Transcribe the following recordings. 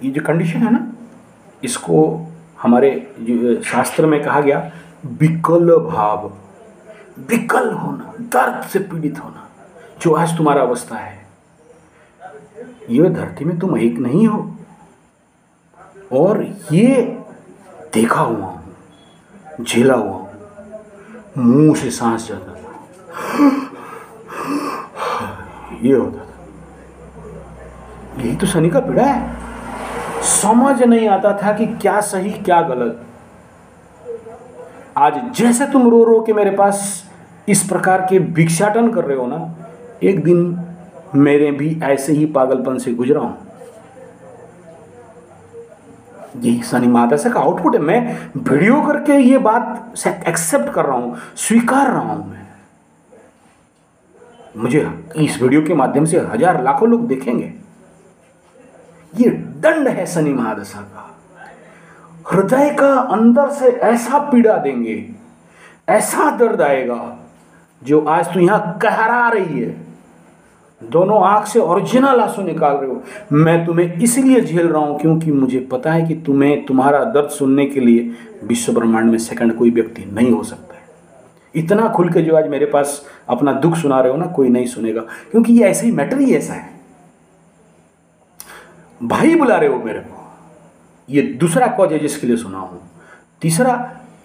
ये जो कंडीशन है ना, इसको हमारे शास्त्र में कहा गया विकल भाव। विकल होना, दर्द से पीड़ित होना, जो आज तुम्हारा अवस्था है। ये धरती में तुम एक नहीं हो, और ये देखा हुआ हूं, झेला हुआ हूं। मुंह से सांस जाता था, ये होता था। यही तो शनि का पीड़ा है। समझ नहीं आता था कि क्या सही क्या गलत। आज जैसे तुम रो रो के मेरे पास इस प्रकार के भिक्षाटन कर रहे हो ना, एक दिन मेरे भी ऐसे ही पागलपन से गुजरा हूं। यही शनि महादशा का आउटपुट है। मैं वीडियो करके ये बात एक्सेप्ट कर रहा हूं, स्वीकार रहा हूं। मुझे इस वीडियो के माध्यम से हजार लाखों लोग देखेंगे। ये दंड है शनि महादशा का। हृदय का अंदर से ऐसा पीड़ा देंगे, ऐसा दर्द आएगा, जो आज तू यहां कहरा रही है, दोनों आंख से ओरिजिनल आंसू निकाल रहे हो। मैं तुम्हें इसलिए झेल रहा हूं क्योंकि मुझे पता है कि तुम्हें तुम्हारा दर्द सुनने के लिए विश्व ब्रह्मांड में सेकंड कोई व्यक्ति नहीं हो सकता है। इतना खुल के जो आज मेरे पास अपना दुख सुना रहे हो ना, कोई नहीं सुनेगा, क्योंकि ये ऐसे ही मैटर ही ऐसा है। भाई बुला रहे हो मेरे को, ये दूसरा कॉज है जिसके लिए सुना हूं। तीसरा,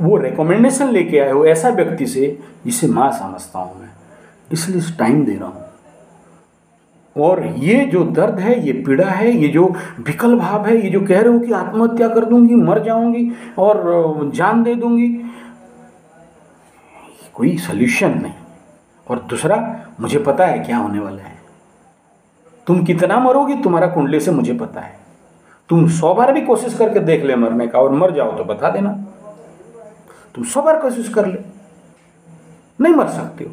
वो रिकमेंडेशन लेके आए हो ऐसा व्यक्ति से जिसे मां समझता हूं मैं, इसलिए टाइम दे रहा हूं। और ये जो दर्द है, ये पीड़ा है, ये जो विकल भाव है, ये जो कह रहे हो कि आत्महत्या कर दूंगी, मर जाऊंगी और जान दे दूंगी, कोई सल्यूशन नहीं। और दूसरा, मुझे पता है क्या होने वाला है। तुम कितना मरोगी तुम्हारा कुंडली से मुझे पता है। तुम 100 बार भी कोशिश करके देख ले मरने का, और मर जाओ तो बता देना। तुम 100 बार कोशिश कर ले, नहीं मर सकते हो।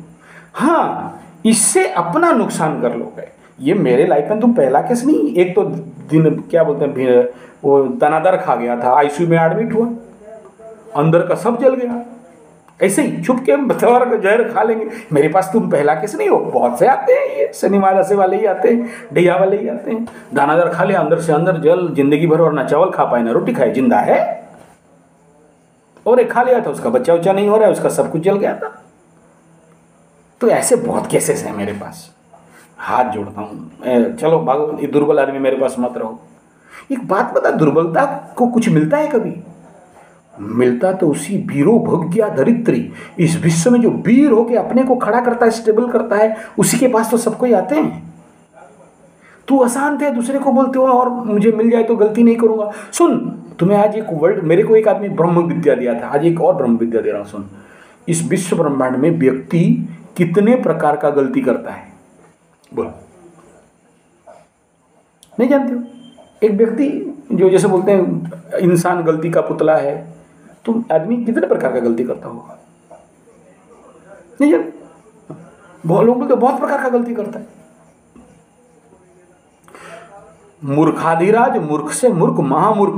हाँ, इससे अपना नुकसान कर लोगे। ये मेरे लाइफ में तुम पहला केस नहीं, एक तो दिन क्या बोलते हैं, वो दानादार खा गया था, आईसीयू में एडमिट हुआ, अंदर का सब जल गया। ऐसे ही छुप के बतौर का जहर खा लेंगे। मेरे पास तुम पहला केस नहीं हो, बहुत से आते हैं, ये शनि महादशा वाले ही आते हैं, ढैया वाले ही आते हैं। दानादार खा लिया, अंदर से अंदर जल, जिंदगी भर, और ना चावल खा पाए ना रोटी खाए, जिंदा है। और एक खा लिया था, उसका बच्चा उच्चा नहीं हो रहा है, उसका सब कुछ जल गया था। तो ऐसे बहुत केसेस हैं मेरे पास। हाथ जोड़ता हूँ, चलो भागो, ये दुर्बल आदमी मेरे पास मत रहो। एक बात बता, दुर्बलता को कुछ मिलता है कभी? मिलता तो उसी वीरो भोग्या दरिद्री, इस विश्व में जो वीर होके अपने को खड़ा करता है, स्टेबल करता है, उसी के पास तो सबको ही आते हैं। तू अशांत है, दूसरे को बोलते हो और मुझे मिल जाए तो गलती नहीं करूंगा। सुन, तुम्हें आज एक वर्ड, मेरे को एक आदमी ब्रह्म विद्या दिया था, आज एक और ब्रह्म विद्या दे रहा हूं। सुन, इस विश्व ब्रह्मांड में व्यक्ति कितने प्रकार का गलती करता है, बोल? नहीं जानते हो? एक व्यक्ति जो, जैसे बोलते हैं इंसान गलती का पुतला है, तो आदमी कितने प्रकार का गलती करता होगा? नहीं जानते? बहुत लोग बोलते बहुत प्रकार का गलती करता है। मूर्खाधिराज, मूर्ख से मूर्ख, महामूर्ख,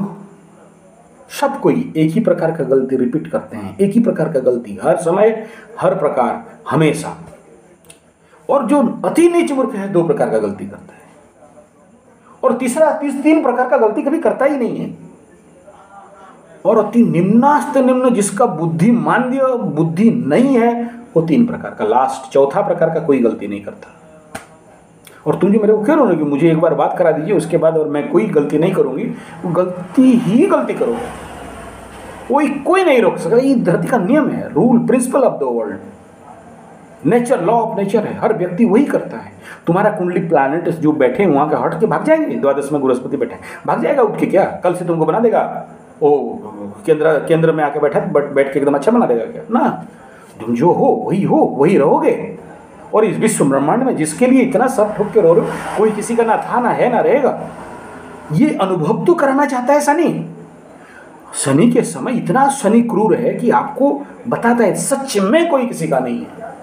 सब कोई एक ही प्रकार का गलती रिपीट करते हैं, एक ही प्रकार का गलती हर समय, हर प्रकार, हमेशा। और जो अति नीच मूर्ख है, 2 प्रकार का गलती करता है, और तीसरा 3 प्रकार का गलती कभी करता ही नहीं है। और अति निम्नास्त निम्न, जिसका बुद्धिमान्य बुद्धि नहीं है, वो 3 प्रकार का, लास्ट चौथा प्रकार का कोई गलती नहीं करता। और तुम जो मेरे को कह रहे हो कि मुझे एक बार बात करा दीजिए, उसके बाद और मैं कोई गलती नहीं करूंगी, वो गलती ही गलती करोगे, कोई नहीं रोक सका। ये धरती का नियम है, rule, principle of the world, nature, law of nature है। हर व्यक्ति वही करता है। तुम्हारा कुंडली प्लैनेट जो बैठे हैं वहां के हट के भाग जाएंगे। द्वादश में बृहस्पति बैठे, भाग जाएगा उठ के? क्या कल से तुमको बना देगा? ओ, केंद्र में आके बैठ के एकदम अच्छा बना देगा क्या? ना, तुम जो हो वही रहोगे। और इस विश्व ब्रह्मांड में जिसके लिए इतना सब ठोक के रो रहे हो, कोई किसी का ना था ना है ना रहेगा। ये अनुभव तो कराना चाहता है शनि। शनि के समय इतना शनि क्रूर है कि आपको बताता है सच में कोई किसी का नहीं है,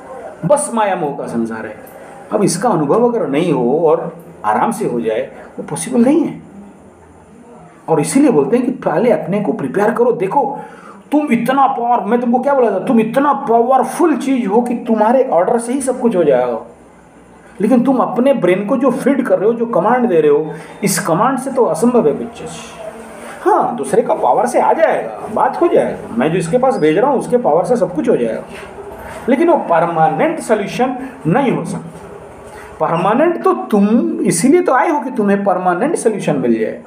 बस माया मोह का संसार है। अब इसका अनुभव अगर नहीं हो और आराम से हो जाए, वो पॉसिबल नहीं है। और इसीलिए बोलते हैं कि पहले अपने को प्रिपेयर करो। देखो, तुम इतना पावर, मैं तुमको क्या बोला था, तुम इतना पावरफुल चीज हो कि तुम्हारे ऑर्डर से ही सब कुछ हो जाएगा। लेकिन तुम अपने ब्रेन को जो फीड कर रहे हो, जो कमांड दे रहे हो, इस कमांड से तो असंभव है कुछ चीज। हाँ, दूसरे का पावर से आ जाएगा, बात हो जाएगा, मैं जो इसके पास भेज रहा हूँ उसके पावर से सब कुछ हो जाएगा, लेकिन वो परमानेंट सोल्यूशन नहीं हो सकता। परमानेंट तो तुम इसीलिए तो आए हो कि तुम्हें परमानेंट सोल्यूशन मिल जाए,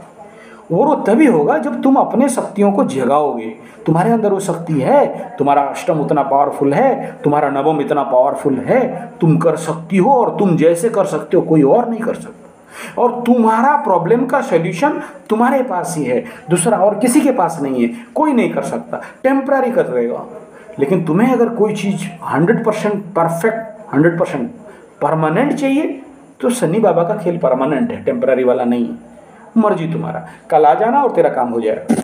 और वो तभी होगा जब तुम अपने शक्तियों को जगाओगे। तुम्हारे अंदर वो शक्ति है, तुम्हारा अष्टम उतना पावरफुल है, तुम्हारा नवम इतना पावरफुल है, तुम कर सकती हो, और तुम जैसे कर सकते हो कोई और नहीं कर सकता। और तुम्हारा प्रॉब्लम का सॉल्यूशन तुम्हारे पास ही है, दूसरा और किसी के पास नहीं है, कोई नहीं कर सकता, टेम्पररी कर देगा। लेकिन तुम्हें अगर कोई चीज़ 100% परफेक्ट, 100% परमानेंट चाहिए, तो सन्नी बाबा का खेल परमानेंट है, टेम्पररी वाला नहीं। मर्जी तुम्हारा, कल आ जाना और तेरा काम हो जाएगा।